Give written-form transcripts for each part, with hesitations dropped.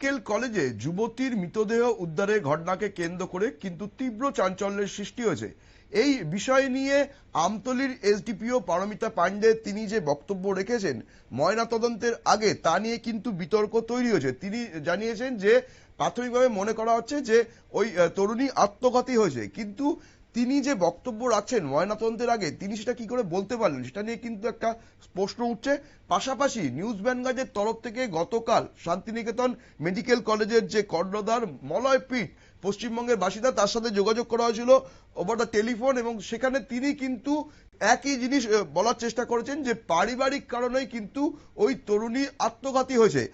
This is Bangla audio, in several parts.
মেডিকেল কলেজে যুবতীর মৃতদেহ উদ্ধারের ঘটনাকে কেন্দ্র করে কিন্তু তীব্র চাঞ্চল্যের সৃষ্টি হয়েছে। এই বিষয় নিয়ে আমতলীর এসডিপিও পারমিতা পাণ্ডে তিনি যে বক্তব্য রেখেছেন ময়নাতদন্তের আগে, তা নিয়ে কিন্তু বিতর্ক তৈরি হয়েছে। তিনি জানিয়েছেন যে প্রাথমিকভাবে মনে করা হচ্ছে যে ওই তরুণী আত্মঘাতী হয়েছে, কিন্তু তিনি যে বক্তব্য রাখছেন ময়নাতদন্তের আগে, তিনি সেটা কি করে বলতে পারলেন, সেটা নিয়ে কিন্তু একটা প্রশ্ন উঠছে। পাশাপাশি নিউজ ভ্যানগার্ডের তরফ থেকে গতকাল শান্তিনিকেতন মেডিকেল কলেজের যে কর্ণধার মলয় পিট, পশ্চিমবঙ্গের বাসিন্দা, তার সাথে যোগাযোগ করা হয়েছিল ওভার দ্য টেলিফোন, এবং সেখানে তিনি কিন্তু একই জিনিস বলার চেষ্টা করেছেন যে পারিবারিক কারণেই কিন্তু ওই তরুণী আত্মঘাতী হয়েছে।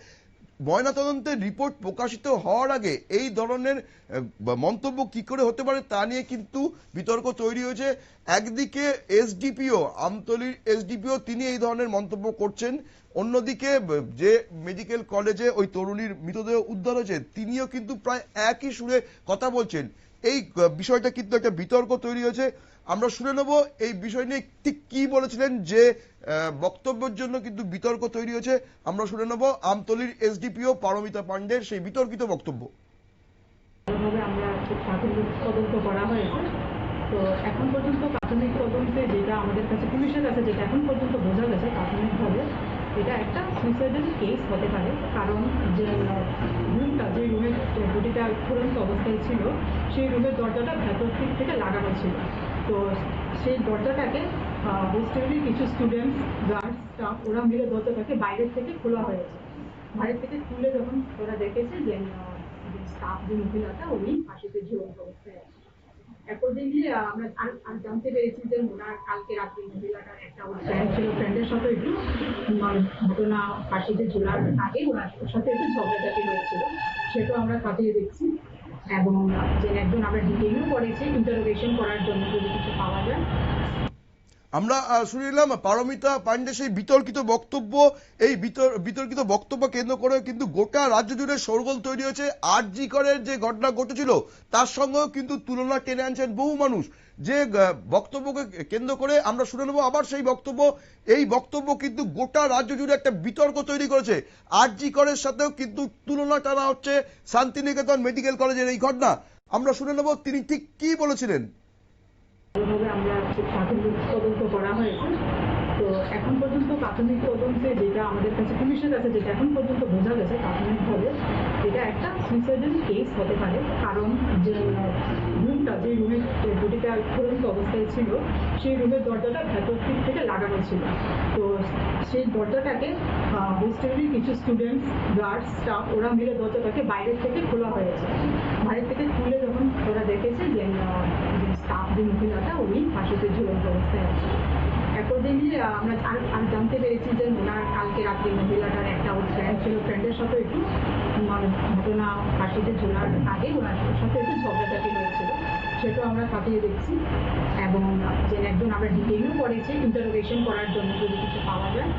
ময়নাতদন্তের রিপোর্ট প্রকাশিত হওয়ার আগে এই ধরনের মন্তব্য কি করে হতে পারে তা নিয়ে কিন্তু বিতর্ক তৈরি হয়েছে। একদিকে এসডিপিও, আমতলীর এসডিপিও, তিনি এই ধরনের মন্তব্য করছেন, অন্যদিকে যে মেডিকেল কলেজে ওই তরুণীর মৃতদেহ উদ্ধার হয়েছে তিনিও কিন্তু প্রায় একই সুরে কথা বলছেন। এই বিষয়টা কিন্তু একটা বিতর্ক তৈরি হয়েছে। আমরা শুনে নেব এই বিষয় নিয়ে ঠিক কি বলেছিলেন, যে বক্তব্যের জন্য কিন্তু বিতর্ক তৈরি হয়েছে। আমরা শুনে নেব আমতলীর এসডিপিও পারমিতা পাণ্ডের সেই বিতর্কিত বক্তব্য। আমরা প্রাথমিক তদন্ত করা হয়েছে। তো এখন পর্যন্ত প্রাথমিক তদন্তে যেটা আমাদের কাছে পুলিশের কাছে যেটা এখন পর্যন্ত বোঝা গেছে প্রাথমিকভাবে, এটা একটা সুইসাইডাল কেস হতে পারে। কারণ যে রুমটা, যে রুমের বডিটা ফুরন্ত অবস্থায় ছিল, সেই রুমের দরজাটা ভেতর দিক থেকে লাগানো ছিল। তো সেই দরজাটাকে হোস্টেলের কিছু স্টুডেন্টস, গার্ডস, স্টাফ, ওরা মিলে দরজাটাকে বাইরের থেকে খোলা হয়েছে। বাইরের থেকে খুলে যখন ওরা দেখেছে যে স্টাফ, যে মহিলাটা, উনি ফাঁসিতে ঝুলন্ত অবস্থায় আছে। অ্যাকর্ডিংলি আমরা আর জানতে পেরেছি যে ওনার কালকে রাত্রে মহিলাটার একটা ফ্রেন্ড ছিল, ফ্রেন্ডের সাথে একটু ঘটনা, ফাঁসিতে ঝোলার আগে ওনার সাথে একটু ঝগড়াঝাটি হয়েছিল, সেটাও আমরা খতিয়ে দেখছি। এবং যে একজন আমরা ডিটেইনও করেছি ইন্টারোগেশন করার জন্য, যদি কিছু পাওয়া যায়। আমরা শুনলাম পারমিতা পাণ্ডে সেই বিতর্কিত বক্তব্য। এই বিতর্কিত বক্তব্য কেন্দ্র করে কিন্তু গোটা রাজ্য জুড়ে শোরগোল তৈরি হয়েছে। আরজি করের যে ঘটনা ঘটেছিল তার সঙ্গেও কিন্তু তুলনা টেনে আনছেন বহু মানুষ। যে বক্তব্যকে কেন্দ্র করে আমরা শুনে নেব আবার সেই বক্তব্য। এই বক্তব্য কিন্তু গোটা রাজ্য জুড়ে একটা বিতর্ক তৈরি করেছে। আরজি করের সাথেও কিন্তু তুলনা টানা হচ্ছে শান্তিনিকেতন মেডিকেল কলেজের এই ঘটনা। আমরা শুনে নেব তিনি ঠিক কি বলেছিলেন। আমরা প্রাথমিক তদন্ত করা হয়েছে। তো এখন পর্যন্ত প্রাথমিক তদন্তে যেটা আমাদের কাছে পুলিশের কাছে যেটা এখন পর্যন্ত বোঝা গেছে প্রাথমিকভাবে, এটা একটা সুইসাইডাল কেস হতে পারে। কারণ যে রুমটা, যে রুমের বডিটা ফুরন্ত অবস্থায় ছিল, সেই রুমের দরজাটা ভেতর দিক থেকে লাগানো ছিল। তো সেই দরজাটাকে হোস্টেলের কিছু স্টুডেন্টস, গার্ডস, স্টাফ, ওরা মিলে দরজাটাকে বাইরের থেকে খোলা হয়েছে। বাইরের থেকে খুলে যখন ওরা দেখেছে যে স্টাফ, যে মহিলাটা, উনি ফাঁসিতে ঝুলন্ত অবস্থায় আছে। অ্যাকর্ডিংলি আমরা আর জানতে পেরেছি যে ওনার কালকে রাত্রে মহিলাটার একটা ফ্রেন্ড ছিল, ফ্রেন্ডের সাথে একটু ঘটনা, ফাঁসিতে ঝোলার আগে ওনার সাথে একটু ঝগড়াঝাটি হয়েছিল, সেটাও আমরা খতিয়ে দেখছি। এবং যে একজন আমরা ডিটেইনও করেছি ইন্টারোগেশন করার জন্য, যদি কিছু পাওয়া যায়।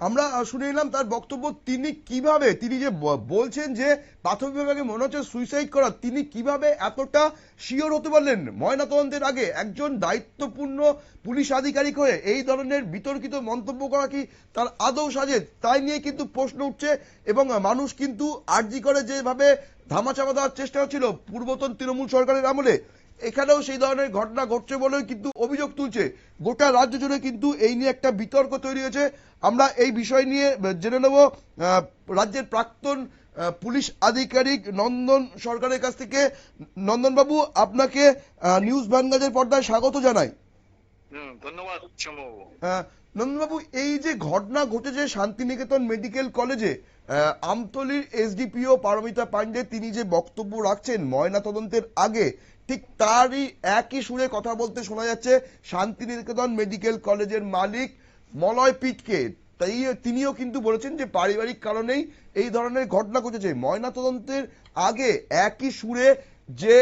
আমরা শুনে নিলাম তার বক্তব্য। তিনি কিভাবে, তিনি যে বলছেন যে প্রাথমিকভাবে মনে হচ্ছে সুইসাইড করা, তিনি কিভাবে এতটা শিওর হতে পারলেন ময়নাতদন্তের আগে? একজন দায়িত্বপূর্ণ পুলিশ আধিকারিক হয়ে এই ধরনের বিতর্কিত মন্তব্য করা কি তার আদৌ সাজে, তাই নিয়ে কিন্তু প্রশ্ন উঠছে। এবং মানুষ কিন্তু আরজি করে যেভাবে ধামাচাপা দেওয়ার চেষ্টা হচ্ছিল পূর্বতন তৃণমূল সরকারের আমলে, এখানেও সেই ধরনের ঘটনা ঘটছে বলেও কিন্তু অভিযোগ তুলছে। গোটা রাজ্য জুড়ে কিন্তু এই নিয়ে একটা বিতর্ক তৈরি হয়েছে। আমরা এই বিষয় নিয়ে জেনে নেব রাজ্যের প্রাক্তন পুলিশ আধিকারিক নন্দন সরকারের কাছ থেকে। নন্দন বাবু, আপনাকে নিউজ ভ্যানগার্ডের পর্দায় স্বাগত জানাই। ধন্যবাদ। নন্দন বাবু, এই যে ঘটনা ঘটেছে শান্তিনিকেতন মেডিকেল কলেজে, আমতলীর এসডিপিও পারমিতা পাণ্ডে তিনি যে বক্তব্য রাখছেন ময়নাতদন্তের আগে, ঠিক তারই একই সুরে কথা বলতে শোনা যাচ্ছে শান্তিনিকেতন মেডিকেল কলেজের মালিক মলয় পিটকে। তাই তিনিও কিন্তু বলেছেন যে পারিবারিক কারণেই এই ধরনের ঘটনা ঘটেছে। ময়নাতদন্তের আগে একই সুরে যে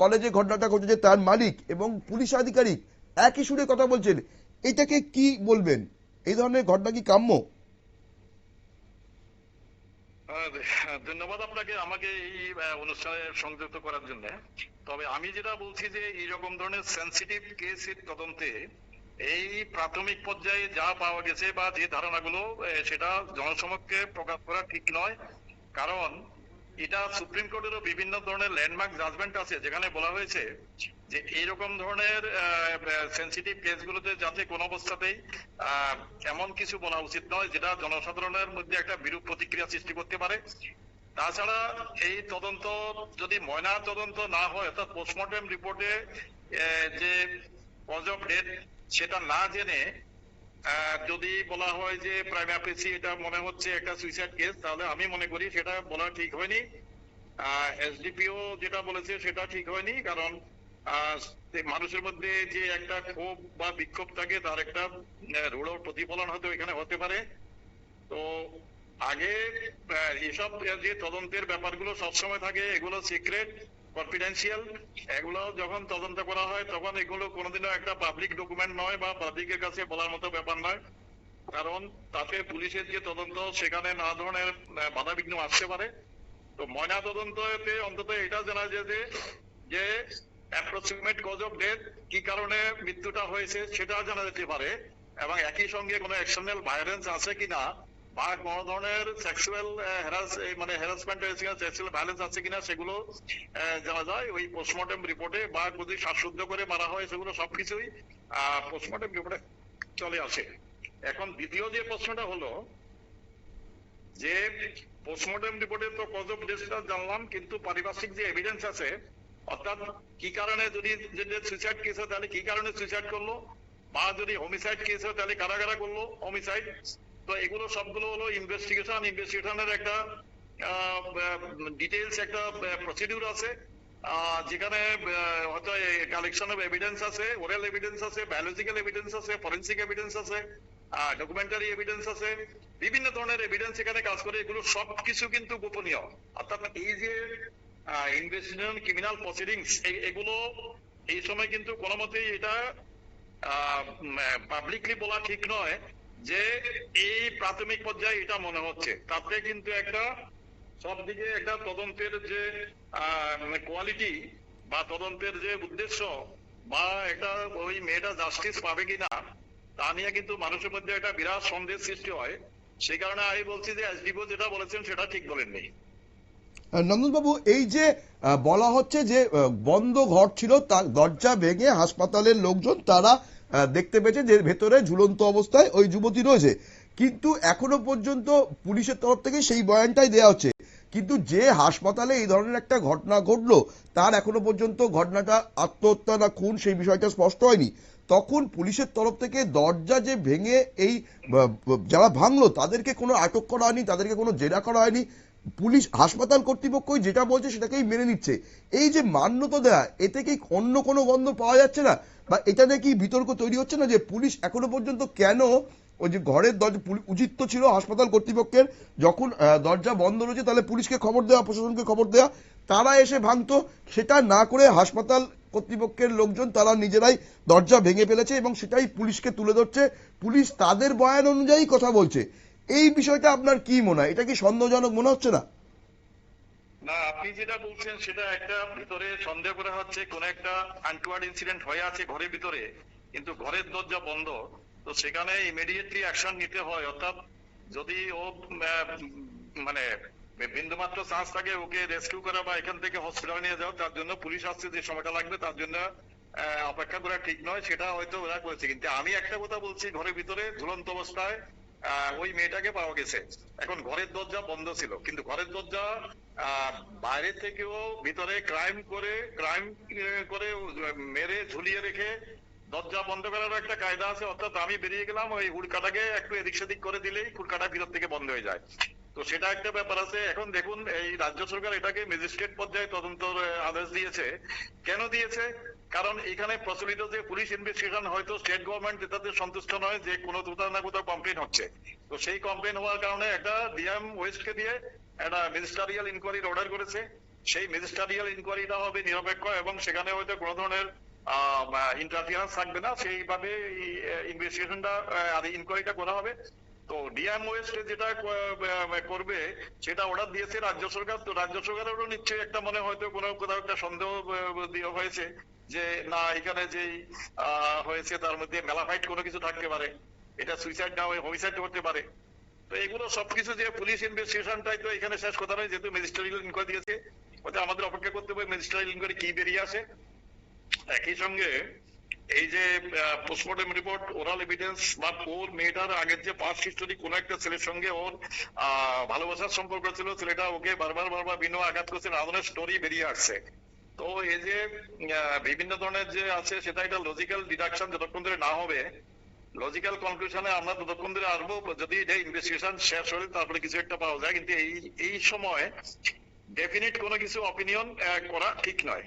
কলেজে ঘটনাটা ঘটেছে তার মালিক এবং পুলিশ আধিকারিক একই সুরে কথা বলছেন, এটাকে কি বলবেন? এই ধরনের ঘটনা কি কাম্য? ধন্যবাদ আপনাকে আমাকে এই অনুষ্ঠানে সংযুক্ত করার জন্য। তবে আমি যেটা বলছি যে এইরকম ধরনের সেন্সিটিভ কেসের তদন্তে এই প্রাথমিক পর্যায়ে যা পাওয়া গেছে বা যে ধারণাগুলো, সেটা জনসমক্ষে প্রকাশ করা ঠিক নয়। কারণ এটা সুপ্রিম কোর্টেরও বিভিন্ন ধরনের ল্যান্ডমার্ক জাজমেন্ট আছে যেখানে বলা হয়েছে যে এইরকম ধরনের সেন্সিটিভ কেসগুলোতে যাতে কোনো অবস্থাতেই এমন কিছু বলা উচিত নয় যেটা জনসাধারণের মধ্যে একটা বিরূপ প্রতিক্রিয়া সৃষ্টি করতে পারে। তাছাড়া এই তদন্ত যদি ময়না তদন্ত না হয়, অর্থাৎ পোস্টমর্টম রিপোর্টে যে কজ অফ ডেথ সেটা না জেনে যদি বলা হয় যে প্রাইমা ফেসি এটা মনে হচ্ছে একটা সুইসাইড কেস, তাহলে আমি মনে করি সেটা বলা ঠিক হয়নি। এসডিপিও যেটা বলেছে সেটা ঠিক হয়নি, কারণ মানুষের মধ্যে যে একটা ক্ষোভ বা বিক্ষোভ থাকে তার একটা রূঢ় প্রতিফলন হয়তো এখানে হতে পারে। তো আগে এসব যে তদন্তের ব্যাপারগুলো সবসময় থাকে এগুলো সিক্রেট, কনফিডেন্সিয়াল। এগুলো যখন তদন্ত করা হয় তখন এগুলো কোনোদিনও একটা পাবলিক ডকুমেন্ট নয় বা পাবলিকের কাছে বলার মতো ব্যাপার নয়, কারণ তাতে পুলিশের যে তদন্ত সেখানে নানা ধরনের বাধাবিঘ্ন আসতে পারে। তো ময়না তদন্ততে অন্তত এটা জানা যায় যে অ্যাপ্রক্সিমেট কজ অফ ডেথ কি কারণে মৃত্যুটা হয়েছে সেটা জানা যেতে পারে, এবং একই সঙ্গে কোনো এক্সটার্নাল ভায়োলেন্স আছে কিনা বা কোনো ধরনের সেক্সুয়াল হ্যারাসমেন্ট সেক্সুয়াল ভায়োলেন্স আছে কিনা সেগুলো জানা যায় ওই পোস্টমর্টম রিপোর্টে, বা যদি শ্বাসরুদ্ধ করে মারা হয় সেগুলো সবকিছুই পোস্টমর্টম রিপোর্টে চলে আসে। এখন দ্বিতীয় যে প্রশ্নটা হলো যে পোস্টমর্টম রিপোর্টে তো কজ অফ ডেথটা জানলাম, কিন্তু পারিপার্শ্বিক যে এভিডেন্স আছে, অর্থাৎ কি কারণে যদি সুইসাইড কেস হয় তাহলে কি কারণে সুইসাইড করলো, বা যদি হোমিসাইড কেস হয় তাহলে কারা কারা করলো হোমিসাইড। তো এগুলো সবগুলো হলো ইনভেস্টিগেশনের একটা ডিটেইলস একটা প্রসিডিউর আছে, যেখানে হয়তো কালেকশন অফ এভিডেন্স আছে, ওরাল এভিডেন্স আছে, বায়োলজিক্যাল এভিডেন্স আছে, ফরেনসিক এভিডেন্স আছে, ডকুমেন্টারি এভিডেন্স আছে, বিভিন্ন ধরনের এভিডেন্স এখানে কাজ করে। এগুলো সবকিছু কিন্তু গোপনীয়, অর্থাৎ এই যে ইনভেস্টিগেশন ক্রিমিনাল প্রসিডিংস এগুলো এই সময় কিন্তু কোনো মতেই এটা পাবলিকলি বলা ঠিক নয় যে এই প্রাথমিক পর্যায়ে এটা মনে হচ্ছে। তাতে কিন্তু একটা সব দিকে একটা তদন্তের যে কোয়ালিটি বা তদন্তের যে উদ্দেশ্য বা একটা ওই মেয়েটা জাস্টিস পাবে কিনা তা নিয়ে কিন্তু মানুষের মধ্যে একটা বিরাট সন্দেহ সৃষ্টি হয়। সেই কারণে আমি বলছি যে এসডিপিও যেটা বলেছেন সেটা ঠিক বলেননি। নন্দনবাবু, এই যে বলা হচ্ছে যে বন্ধ ঘর ছিল, তার দরজা ভেঙে হাসপাতালের লোকজন তারা দেখতে পেয়েছে যে ভেতরে ঝুলন্ত অবস্থায় ওই যুবতী রয়েছে, কিন্তু এখনো পর্যন্ত পুলিশের তরফ থেকে সেই বয়ানটাই দেওয়া হচ্ছে। কিন্তু যে হাসপাতালে এই ধরনের একটা ঘটনা ঘটলো তার এখনো পর্যন্ত ঘটনাটা আত্মহত্যা না খুন সেই বিষয়টা স্পষ্ট হয়নি। তখন পুলিশের তরফ থেকে দরজা যে ভেঙে এই যারা ভাঙলো তাদেরকে কোনো আটক করা হয়নি, তাদেরকে কোনো জেরা করা হয়নি। পুলিশ হাসপাতাল কর্তৃপক্ষই যেটা বলছে সেটাকেই মেনে নিচ্ছে। এই যে মান্যতা দেয়া, এতে কি অন্য কোনো গন্ধ পাওয়া যাচ্ছে না, বা এটা নিয়ে কি বিতর্ক তৈরি হচ্ছে না যে পুলিশ এখনো পর্যন্ত কেন ওই যে ঘরের দরজা, উচিত তো ছিল হাসপাতাল কর্তৃপক্ষের যখন দরজা বন্ধ রয়েছে তাহলে পুলিশকে খবর দেওয়া, প্রশাসনকে খবর দেওয়া, তারা এসে ভাঙতো, সেটা না করে হাসপাতাল কর্তৃপক্ষের লোকজন তারা নিজেরাই দরজা ভেঙে ফেলেছে এবং সেটাই পুলিশকে তুলে ধরছে, পুলিশ তাদের বয়ান অনুযায়ী কথা বলছে। এই বিষয়টা আপনার কি মনে হয়, এটা কি সন্দেহজনক মনে হচ্ছে না? না, আপনি যেটা বলছেন সেটা একটা ভিতরে সন্দেহ করা হচ্ছে কোন একটা আনটুয়ার্ড ইনসিডেন্ট হয়ে আছে ঘরের ভিতরে, কিন্তু ঘরের দরজা বন্ধ, তো সেখানে ইমিডিয়েটলি অ্যাকশন নিতে হয়। অর্থাৎ যদি ও মানে বিন্দুমাত্র চান্স থাকে ওকে রেস্কিউ করা বা এখান থেকে হসপিটালে নিয়ে যাও, তার জন্য পুলিশ আসতে যে সময়টা লাগবে তার জন্য অপেক্ষা করা ঠিক নয়, সেটা হয়তো ওরা করেছে। কিন্তু আমি একটা কথা বলছি, ঘরের ভিতরে ঝুলন্ত অবস্থায় ওই মেয়েটাকে পাওয়া গেছে। এখন ঘরের দরজা বন্ধ ছিল, কিন্তু ঘরের দরজা বাইরে থেকেও ভিতরে ক্রাইম করে মেরে ঝুলিয়ে রেখে দরজা বন্ধ করার একটা কায়দা আছে। অর্থাৎ আমি বেরিয়ে গেলাম, ওই হুড়কাটাকে একটু এদিক সেদিক করে দিলেই হুড়কাটা ভিতর থেকে বন্ধ হয়ে যায়। তো সেটা একটা ব্যাপার আছে। এখন দেখুন, এই রাজ্য সরকার এটাকে ম্যাজিস্ট্রেট পর্যায়ে তদন্তর আদেশ দিয়েছে। কেন দিয়েছে? কারণ এখানে প্রচলিত যে পুলিশ ইনভেস্টিগেশন, হয়তো স্টেট গভর্নমেন্ট এটাতে সন্তুষ্ট নয় যে কোনো কোথাও না কোথাও কমপ্লেন হচ্ছে। তো সেই কমপ্লেন হওয়ার কারণে একটা ডিএম ওয়েস্টকে দিয়ে একটা ম্যাজিস্ট্রিয়াল ইনকোয়ারির অর্ডার করেছে। সেই ম্যাজিস্ট্রিয়াল ইনকোয়ারিটা হবে নিরপেক্ষ এবং সেখানে হয়তো কোনো ধরনের ইন্টারফিয়ারেন্স থাকবে না, সেইভাবে ইনভেস্টিগেশনটা আর ইনকোয়ারিটা করা হবে। তো ডিএম ওয়েস্ট যেটা করবে সেটা অর্ডার দিয়েছে রাজ্য সরকার। তো রাজ্য সরকারেরও নিশ্চয়ই একটা মনে হয়তো কোনো কোথাও একটা সন্দেহ হয়েছে যে না, এখানে যেই হয়েছে তার মধ্যে মেলাফাইট কোনো কিছু থাকতে পারে, এটা সুইসাইড না হয়ে হোমিসাইড হতে পারে। তো এগুলো সবকিছু যে পুলিশ ইনভেস্টিগেশনটাই তো এখানে শেষ কথা নয়, যেহেতু ম্যাজিস্ট্রেট ইনকোয়ারি দিয়েছে, ওটা আমাদের অপেক্ষা করতে হবে ম্যাজিস্ট্রেট ইনকোয়ারি কি বেরিয়ে আসে। একই সঙ্গে এই যে পোস্টমর্টম রিপোর্ট, ওরাল এভিডেন্স বা ওর মেয়েটার আগের যে পাস্ট হিস্টোরি, কোন একটা ছেলের সঙ্গে ওর ভালোবাসার সম্পর্ক ছিল, ছেলেটা ওকে বারবার বিভিন্ন আঘাত করছে, নানা ধরনের স্টোরি বেরিয়ে আসছে। তো এই যে বিভিন্ন ধরনের যে আছে সেটা একটা লজিক্যাল ডিডাকশন যতক্ষণ ধরে না হবে, লজিক্যাল কনক্লুশনে আমরা ততক্ষণ ধরে আসবো যদি এটা ইনভেস্টিগেশন শেষ হলে তারপরে কিছু একটা পাওয়া যায়। কিন্তু এই সময় ডেফিনিট কোনো কিছু অপিনিয়ন করা ঠিক নয়।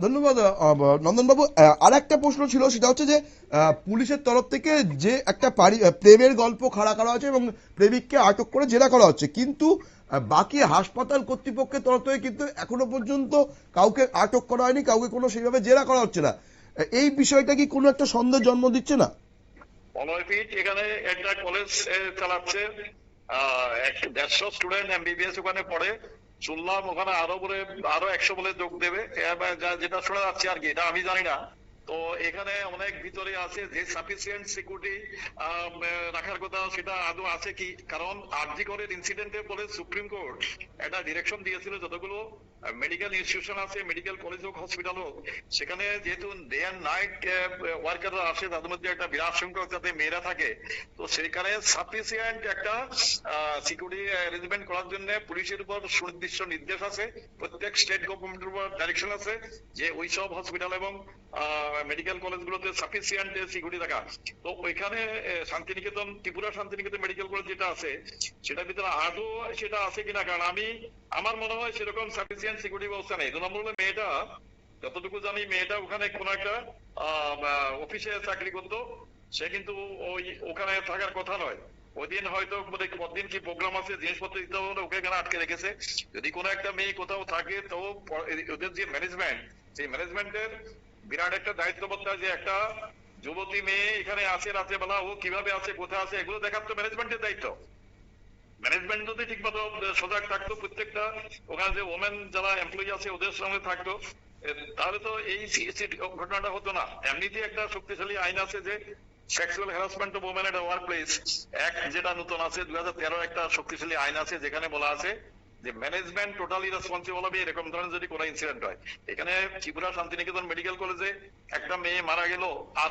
ধন্যবাদ নন্দনবাবু। আর একটা প্রশ্ন ছিল, সেটা হচ্ছে যে পুলিশের তরফ থেকে যে একটা প্রেমের গল্প খাড়া করা হচ্ছে এবং প্রেমিককে আটক করে জেরা করা হচ্ছে, কিন্তু বাকি হাসপাতাল কর্তৃপক্ষের তরফ থেকে কিন্তু এখনো পর্যন্ত কাউকে আটক করা হয়নি, কাউকে কোনো সেইভাবে জেরা করা হচ্ছে না। এই বিষয়টা কি কোনো একটা সন্দেহ জন্ম দিচ্ছে না? অনয়ফিট এখানে একটা কলেজ চালাচ্ছে, 150 স্টুডেন্ট এমবিবিএস ওখানে পড়ে, শুনলাম ওখানে আরো 100 বলে যোগ দেবে, যেটা শোনা যাচ্ছে আর কি, এটা আমি জানি না। তো এখানে অনেক ভিতরে আছে যে সাফিসিয়েন্ট সিকিউরিটি রাখার কথা, সেটা আদৌ আছে কি? কারণ আরজি করের ইনসিডেন্টে বলে সুপ্রিম কোর্ট একটা ডিরেকশন দিয়েছিল যতগুলো মেডিকেল ইনস্টিটিউশন আছে, মেডিকেল কলেজ হোক, হসপিটাল হোক, সেখানে যেহেতু ডে অ্যান্ড নাইট ওয়ার্কাররা আসে, তাদের মধ্যে একটা বিরাট সংখ্যক যাতে মেয়েরা থাকে, তো সেখানে সাফিসিয়েন্ট একটা সিকিউরিটি অ্যারেঞ্জমেন্ট করার জন্য পুলিশের উপর সুনির্দিষ্ট নির্দেশ আছে, প্রত্যেক স্টেট গভর্নমেন্টের উপর ডাইরেকশন আছে যে ওইসব হসপিটাল এবং মেডিকেল কলেজগুলোতে সাফিসিয়েন্ট সিকিউরিটি রাখা। তো ওইখানে শান্তিনিকেতন, ত্রিপুরা শান্তিনিকেতন মেডিকেল কলেজ যেটা আছে, সেটার ভিতরে আদৌ সেটা আছে কিনা, কারণ আমার মনে হয় সেরকম সাফিসিয়েন্ট সিকিউরিটি ব্যবস্থা নেই। 2 নম্বর হলো মেয়েটা, যতটুকু জানি মেয়েটা ওখানে কোনো একটা অফিসে চাকরি করতো, সে কিন্তু ওখানে থাকার কথা নয়। ওই দিন হয়তো পরদিন কি প্রোগ্রাম আছে, জিনিসপত্র দিতে হলে ওকে এখানে আটকে রেখেছে। যদি কোনো একটা মেয়ে কোথাও থাকে, তো ওদের যে ম্যানেজমেন্ট, সেই ম্যানেজমেন্টের বিরাট একটা দায়িত্ববোধ, যে একটা যুবতী মেয়ে এখানে আছে রাতে বেলা, ও কিভাবে আছে, কোথায় আছে, এগুলো দেখার তো ম্যানেজমেন্টের দায়িত্ব। ম্যানেজমেন্ট যদি ঠিকমতো সজাগ থাকতো, প্রত্যেকটা ওখানে যে ওমেন যারা এমপ্লয়ি আছে ওদের সঙ্গে থাকতো, তাহলে তো এই ঘটনাটা হতো না। এমনিতেই একটা শক্তিশালী আইন আছে যে sexual harassment of women at work place act, যেটা নতুন আছে 2013 একটা শক্তিশালী আইন আছে, যেখানে বলা আছে যে ম্যানেজমেন্ট টোটালি রেসপন্সিবল হবে এরকম ধরনের যদি কোনো ইনসিডেন্ট হয়। এখানে ত্রিপুরা শান্তিনিকেতন মেডিকেল কলেজে একটা মেয়ে মারা গেল, আর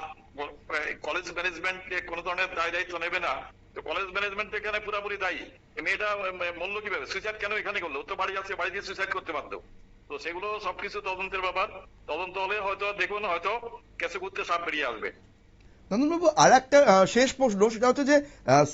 কলেজ ম্যানেজমেন্ট কোনো ধরনের দায়িত্ব নেবে না, তো কলেজ ম্যানেজমেন্ট এখানে পুরোপুরি দায়ী। মেয়েটা মূল্য কিভাবে, সুইসাইড কেন এখানে করলো? তো বাড়ি আছে, বাড়ি দিয়ে সুইসাইড করতে পারতো। তো সেগুলো সবকিছু তদন্তের ব্যাপার, তদন্ত হলে হয়তো দেখুন হয়তো কেসে করতে সাপ বেরিয়ে আসবে। নন্দনবাবু, আর একটা শেষ প্রশ্ন, সেটা হচ্ছে যে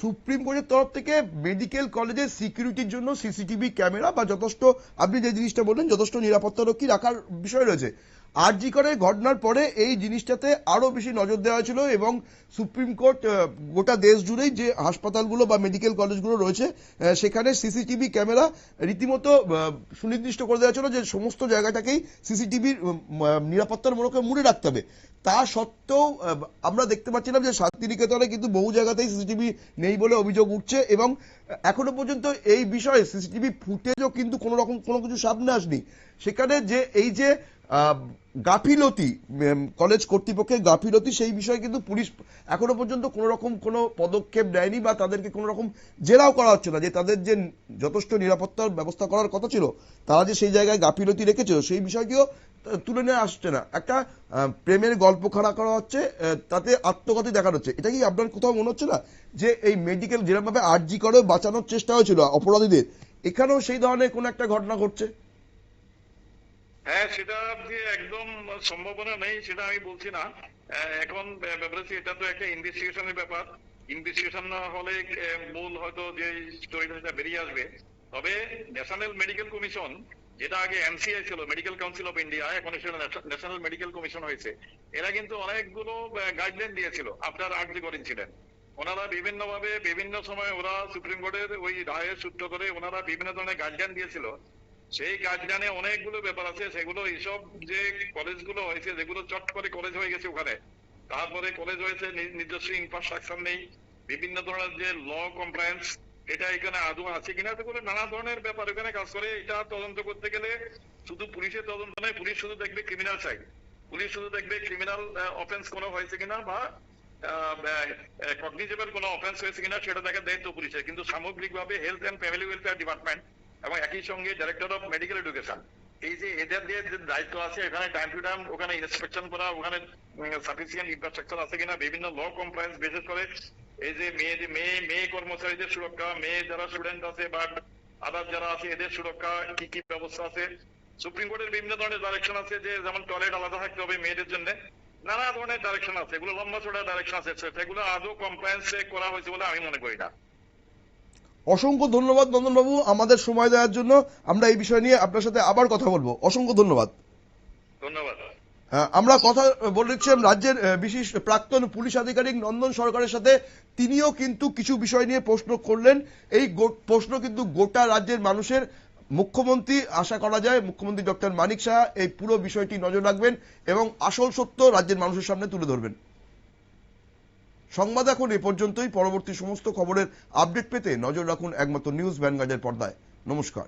সুপ্রিম কোর্টের তরফ থেকে মেডিকেল কলেজের সিকিউরিটির জন্য সিসিটিভি ক্যামেরা বা যথেষ্ট, আপনি যে জিনিসটা বললেন, যথেষ্ট নিরাপত্তারক্ষী রাখার বিষয় রয়েছে। আরজি করের ঘটনার পরে এই জিনিসটাতে আরো বেশি নজর দেওয়া হয়েছিল এবং সুপ্রিম কোর্ট গোটা দেশ জুড়েই যে হাসপাতালগুলো বা মেডিকেল কলেজগুলো রয়েছে সেখানে সিসিটিভি ক্যামেরা রীতিমতো সুনির্দিষ্ট করে দেওয়া ছিল যে সমস্ত জায়গাটাকেই সিসিটিভির নিরাপত্তার মোড়কে মুড়ে রাখতে হবে। তা সত্ত্বেও আমরা দেখতে পাচ্ছিলাম যে শান্তিনিকেতনে কিন্তু বহু জায়গাতেই সিসিটিভি নেই বলে অভিযোগ উঠছে এবং এখনো পর্যন্ত এই বিষয়ে সিসিটিভি ফুটেজও কিন্তু কোনো রকম কোনো কিছু সামনে আসেনি। সেখানে যে এই যে গাফিলতি, কলেজ কর্তৃপক্ষের গাফিলতি, সেই বিষয়ে কিন্তু পুলিশ এখনো পর্যন্ত কোনো রকম কোনো পদক্ষেপ নেয়নি বা তাদেরকে কোনো রকম জেরাও করা হচ্ছে না যে তাদের যে যথেষ্ট নিরাপত্তার ব্যবস্থা করার কথা ছিল, তারা যে সেই জায়গায় গাফিলতি রেখেছিল সেই বিষয়টিও তুলে নিয়ে আসছে না। একটা প্রেমের গল্প খাড়া করা হচ্ছে, তাতে আত্মঘাতী দেখানো হচ্ছে। এটা কি আপনার কোথাও মনে হচ্ছে না যে এই মেডিকেল যেরকমভাবে আরজি করে বাঁচানোর চেষ্টা হয়েছিল অপরাধীদের, এখানেও সেই ধরনের কোন একটা ঘটনা ঘটছে? হ্যাঁ, সেটা যে একদম সম্ভাবনা নেই সেটা আমি বলছি না। এখন ব্যাপারটা এটা তো একটা ইনভেস্টিগেশনের ব্যাপার, ইনভেস্টিগেশন না হলে মূল হয়তো যে স্টোরিটা বেরিয়ে আসবে। তবে ন্যাশনাল মেডিকেল কমিশন, যেটা আগে এমসিআই ছিল, মেডিকেল কাউন্সিল অফ ইন্ডিয়া, এখন সেটা ন্যাশনাল মেডিকেল কমিশন হয়েছে, এরা কিন্তু অনেকগুলো গাইডলাইন দিয়েছিল আফটার আরজি কর ইনসিডেন্ট। ওনারা বিভিন্ন ভাবে বিভিন্ন সময় ওরা সুপ্রিম কোর্টের ওই রায়ের সূত্র করে ওনারা বিভিন্ন ধরনের গাইডলাইন দিয়েছিল। সেই গাইডলাইনে অনেকগুলো ব্যাপার আছে, সেগুলো এইসব যে কলেজগুলো হয়েছে, যেগুলো চট করে কলেজ হয়ে গেছে ওখানে, তারপরে কলেজ হয়েছে, নিজস্ব ইনফ্রাস্ট্রাকচার নেই, বিভিন্ন ধরনের যে ল কমপ্লায়েন্স, এটা এখানে আদৌ আছে কিনা, তো করে নানা ধরনের ব্যাপার এখানে কাজ করে। এটা তদন্ত করতে গেলে শুধু পুলিশের তদন্ত নয়, পুলিশ শুধু দেখবে ক্রিমিনাল সাইড, পুলিশ শুধু দেখবে ক্রিমিনাল অফেন্স কোনো হয়েছে কিনা বা কগনিজেবল কোনো অফেন্স হয়েছে কিনা সেটা দেখার দায়িত্ব পুলিশের, কিন্তু সামগ্রিকভাবে health and family welfare department এবং একই সঙ্গে ডাইরেক্টর অফ মেডিকেল এডুকেশন, এই যে এদের দিয়ে যে দায়িত্ব আছে এখানে টাইম টু টাইম ওখানে ইন্সপেকশন করা, ওখানে সাফিসিয়েন্ট ইনফ্রাস্ট্রাকচার আছে কিনা, বিভিন্ন ল কমপ্লায়েন্স বিশেষ করে এই যে মেয়ে কর্মচারীদের সুরক্ষা, মেয়ে যারা স্টুডেন্ট আছে বা আদার যারা আছে এদের সুরক্ষা কি কি ব্যবস্থা আছে। সুপ্রিম কোর্টের বিভিন্ন ধরনের ডাইরেকশন আছে, যে যেমন টয়লেট আলাদা থাকতে হবে মেয়েদের জন্য, নানা ধরনের ডাইরেকশন আছে, এগুলো লম্বা চড়া ডাইরেকশন আছে, সেগুলো আদৌ কমপ্লায়েন্স করা হয়েছে বলে আমি মনে করি না। অসংখ্য ধন্যবাদ নন্দনবাবু আমাদের সময় দেওয়ার জন্য। আমরা এই বিষয় নিয়ে আপনার সাথে আবার কথা বলবো। অসংখ্য ধন্যবাদ। ধন্যবাদ। আমরা কথা বলেছিলাম রাজ্যের বিশেষ প্রাক্তন পুলিশ আধিকারিক নন্দন সরকারের সাথে। তিনিও কিন্তু কিছু বিষয় নিয়ে প্রশ্ন করলেন। এই প্রশ্ন কিন্তু গোটা রাজ্যের মানুষের। মুখ্যমন্ত্রী আশা করা যায় মুখ্যমন্ত্রী ডক্টর মানিক সাহা এই পুরো বিষয়টি নজর রাখবেন এবং আসল সত্য রাজ্যের মানুষের সামনে তুলে ধরবেন। সংবাদ এখন এ পর্যন্তই। পরবর্তী সমস্ত খবরের আপডেট পেতে নজর রাখুন একমাত্র নিউজ ভ্যানগার্ডের পর্দায়। নমস্কার।